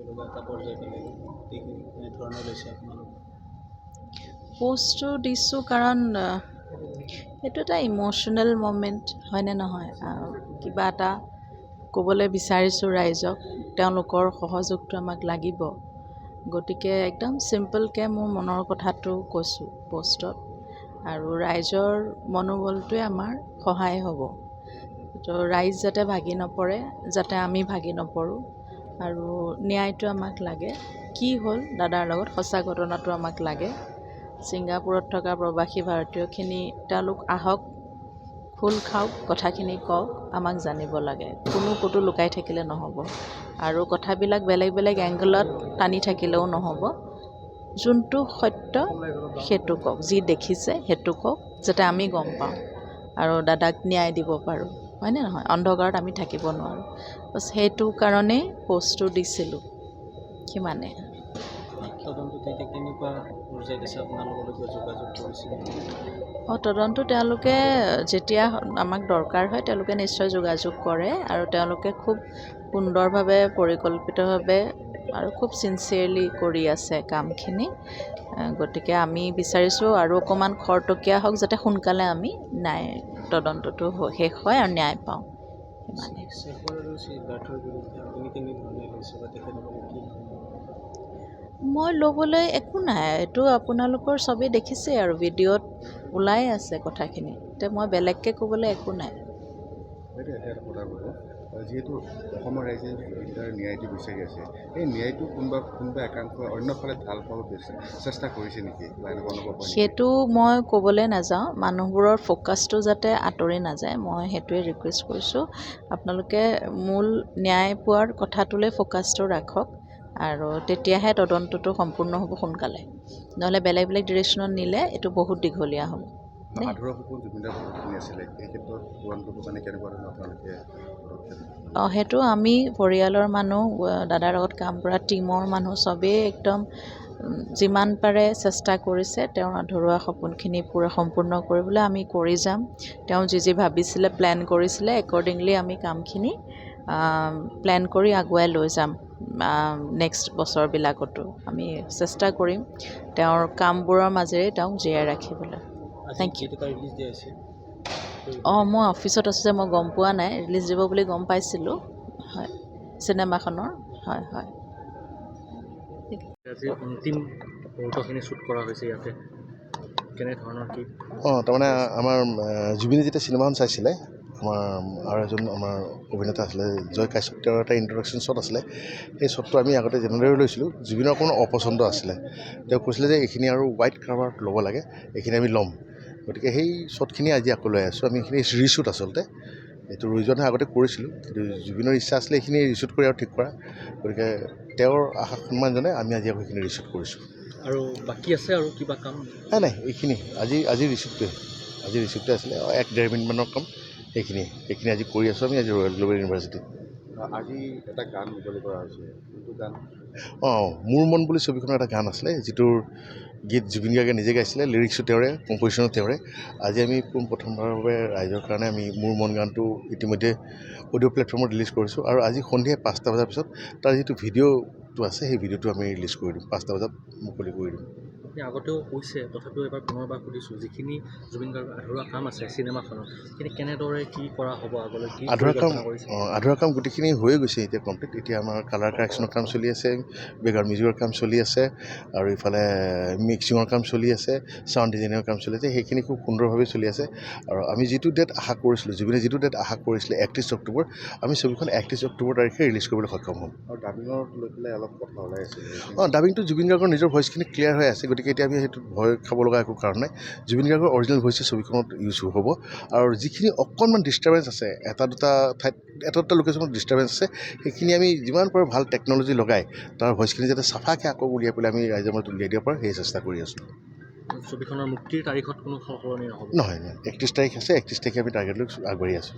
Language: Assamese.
লগা এটা পৰ্যায় পালে এইখিনি ধৰণৰ লৈছে আপোনালোকে? পষ্টটো দিছোঁ কাৰণ এইটো এটা ইম'শ্যনেল মমেণ্ট হয়নে নহয়? কিবা এটা ক'বলৈ বিচাৰিছোঁ ৰাইজক, তেওঁলোকৰ সহযোগটো আমাক লাগিব। গতিকে একদম চিম্পলকৈ মোৰ মনৰ কথাটো কৈছোঁ পষ্টত, আৰু ৰাইজৰ মনোবলটোৱে আমাৰ সহায় হ'ব। তো ৰাইজ যাতে ভাগি নপৰে, যাতে আমি ভাগি নপৰোঁ, আৰু ন্যায়টো আমাক লাগে। কি হ'ল দাদাৰ লগত সঁচা ঘটনাটো আমাক লাগে। ছিংগাপুৰত থকা প্ৰবাসী ভাৰতীয়খিনি তেওঁলোক আহক, খোল খাওক, কথাখিনি কওক, আমাক জানিব লাগে। কোনো ক'তো লুকাই থাকিলে নহ'ব, আৰু কথাবিলাক বেলেগ বেলেগ এংগলত টানি থাকিলেও নহ'ব। যোনটো সত্য সেইটো কওক, যি দেখিছে সেইটো কওক, যাতে আমি গম পাওঁ আৰু দাদাক ন্যায় দিব পাৰোঁ, হয়নে নহয়? অন্ধকাৰত আমি থাকিব নোৱাৰোঁ। বছ সেইটো কাৰণেই পষ্টটো দিছিলোঁ, সিমানে। তদন্তটো এতিয়া কেনেকুৱা পৰ্যায়ত আছে, আপোনালোকৰ লগত যোগাযোগ কৰিছিল? তদন্ত তেওঁলোকে যেতিয়া আমাক দৰকাৰ হয় তেওঁলোকে নিশ্চয় যোগাযোগ কৰে, আৰু তেওঁলোকে খুব সুন্দৰভাৱে পৰিকল্পিতভাৱে আৰু খুব চিনচিয়াৰলি কৰি আছে কামখিনি। গতিকে আমি বিচাৰিছোঁ আৰু অকণমান খৰতকীয়া হওক, যাতে সোনকালে আমি তদন্তটো শেষ হয় আৰু ন্যায় পাওঁ, সিমানে। শেখৰ আৰু সিদ্ধাৰ্থৰ বিৰুদ্ধে আপুনি কেনেধৰণে লৈছে বা তেখেতসকলে কি ধৰণৰ? মই ল'বলৈ একো নাই, এইটো আপোনালোকৰ চবেই দেখিছে আৰু ভিডিঅ'ত ওলাই আছে কথাখিনি। এতিয়া মই বেলেগকৈ ক'বলৈ একো নাই। এটা কথা ক'ব, যিহেতু অসমৰ ৰাইজে যাৰ ন্যায়টো বিচাৰি আছে, এই ন্যায়টো কোনোবা একাংশই অন্যফালে ঢাল পাব চেষ্টা কৰিছে নেকি, বা এনেকুৱা অনুভৱ হয় নেকি? সেইটো মই ক'বলৈ নাযাওঁ। মানুহবোৰৰ ফ'কাছটো যাতে আঁতৰি নাযায়, মই সেইটোৱে ৰিকুৱেষ্ট কৰিছোঁ। আপোনালোকে মূল ন্যায় পোৱাৰ কথাটোলৈ ফ'কাছটো ৰাখক, আৰু তেতিয়াহে তদন্তটো সম্পূৰ্ণ হ'ব সোনকালে। নহ'লে বেলেগ বেলেগ ডিৰেকশ্যনত নিলে এইটো বহুত দীঘলীয়া হ'ব। আধৰুৱা সপোন জুবিনদাৰ বহুতখিনি আছিলে, এই ক্ষেত্ৰত পূৰণ কৰিবৰ কাৰণে কেনেকুৱা ধৰণৰ আপোনালোকে সেইটো আমি পৰিয়ালৰ মানুহ, দাদাৰ লগত কাম কৰা টীমৰ মানুহ চবেই একদম যিমান পাৰে চেষ্টা কৰিছে তেওঁৰ আধৰুৱা সপোনখিনি পূৰা সম্পূৰ্ণ কৰিবলৈ। আমি কৰি যাম। তেওঁ যি ভাবিছিলে, প্লেন কৰিছিলে, একৰ্ডিংলি আমি কামখিনি প্লেন কৰি আগুৱাই লৈ যাম। নেক্সট বছৰবিলাকতো আমি চেষ্টা কৰিম তেওঁৰ কামবোৰৰ মাজেৰে তেওঁক জীয়াই ৰাখিবলৈ। Thank you. মই অফিচত আছোঁ যে মই গম পোৱা নাই। ৰিলিজ দিব বুলি গম পাইছিলোঁ, হয়, চিনেমাখনৰ। হয় হয়। আজি অন্তিম মুহূৰ্তখিনি শ্বুট কৰা হৈছে ইয়াতে, কেনেধৰণৰ কি? তাৰমানে আমাৰ জুবিনে যেতিয়া চিনেমাখন চাইছিলে, আমাৰ আৰু এজন আমাৰ অভিনেতা আছিলে জয় কাশ্যপ, তেওঁৰ এটা ইন্ট্ৰডাকশ্যন শ্বট আছিলে। সেই শ্বটটো আমি আগতে যেনেদৰে লৈছিলোঁ, জুবিনৰ অকণমান অপচন্দ আছিলে। তেওঁ কৈছিলে যে এইখিনি আৰু ৱাইড কাভাৰত ল'ব লাগে, এইখিনি আমি ল'ম। গতিকে সেই শ্বটখিনি আজি আকৌ লৈ আছোঁ। আমি এইখিনি ৰিশ্বুট আচলতে, এইটো ৰুইজনহে আগতে কৰিছিলোঁ, কিন্তু জুবিনৰ ইচ্ছা আছিলে এইখিনি ৰিশ্বুট কৰি আৰু ঠিক কৰা। গতিকে তেওঁৰ আশাক সন্মান জনাই আমি আজি আকৌ সেইখিনি ৰিশ্বুট কৰিছোঁ। আৰু বাকী আছে আৰু কিবা কাম? নাই, এইখিনি আজি ৰিচিপ্টটোৱে আছিলে 1-1.5 মিনিটমানৰ কাম। সেইখিনি আজি কৰি আছোঁ আমি আজি ৰয়েল গ্লোবেল ইউনিভাৰ্চিটিত। আজি এটা গান মুকলি কৰা হৈছে, যিটো গান মোৰ মন বুলি ছবিখনৰ এটা গান আছিলে, যিটোৰ গীত জুবিন গাৰ্গে নিজে গাইছিলে, লিৰিক্সো তেওঁৰে, কম্প'জিশ্যনো তেওঁৰে। আজি আমি প্ৰথমবাৰৰ বাবে ৰাইজৰ কাৰণে আমি মোৰ মন গানটো ইতিমধ্যে অডিঅ' প্লেটফৰ্মত ৰিলিজ কৰিছোঁ, আৰু আজি সন্ধিয়া 5টা বজাৰ পিছত তাৰ যিটো ভিডিঅ'টো আছে সেই ভিডিঅ'টো আমি ৰিলিজ কৰি দিম, 5টা বজাত মুকলি কৰি দিম। আপুনি আগতেও কৈছে, তথাপিও এবাৰ পুনৰবাৰ সুধিছোঁ, যিখিনি জুবিন গাৰ্গৰ আধৰুৱা কাম আছে চিনেমাখনত, সেইখিনি কেনেদৰে কি কৰা হ'ব আগলৈ, কি পৰিকল্পনা কৰিছে? আধৰুৱা কাম গোটেইখিনি হৈয়ে গৈছে এতিয়া কমপ্লিট। এতিয়া আমাৰ কালাৰ কাৰেকশ্যনৰ কাম চলি আছে, বেকগ্ৰাউণ্ড মিউজিকৰ কাম চলি আছে, আৰু ইফালে মিক্সিঙৰ কাম চলি আছে, ছাউণ্ড ডিজাইনিঙৰ কাম চলি আছে। সেইখিনি খুব সুন্দৰভাৱে চলি আছে, আৰু আমি যিটো ডেট আশা কৰিছিলোঁ, জুবিনে যিটো ডেট আশা কৰিছিলে 31 অক্টোবৰ, আমি ছবিখন 31 অক্টোবৰ তাৰিখে ৰিলিজ কৰিবলৈ সক্ষম হ'ম। আৰু ডাবিঙক লৈ পেলাই অলপ কথা ওলাই আছে। ডাবিংটো জুবিন গাৰ্গৰ নিজৰ ভইচখিনি ক্লিয়াৰ হৈ আছে, গতিকে এতিয়া আমি সেইটো ভয় খাব লগা একো কাৰণ নাই। জুবিন গাৰ্গৰ অৰিজিনেল ভইচে ছবিখনত ইউজ হ'ব, আৰু যিখিনি অকণমান ডিষ্টাৰ্বেঞ্চ আছে, এটা দুটা লোকেশ্যনত ডিষ্টাৰ্বেঞ্চ আছে, সেইখিনি আমি যিমান পাৰোঁ ভাল টেকন'লজি লগাই তাৰ ভইচখিনি যাতে চাফাকৈ আকৌ উলিয়াই পেলাই আমি ৰাইজৰ মাজত উলিয়াই দিব পাৰোঁ, সেই চেষ্টা কৰি আছোঁ। ছবিখনৰ মুক্তিৰ তাৰিখত কোনো সলনি নহ'ব? নহয়, 31 তাৰিখ আছে, 31 তাৰিখে আমি টাৰ্গেট লৈ আগবাঢ়ি আছোঁ।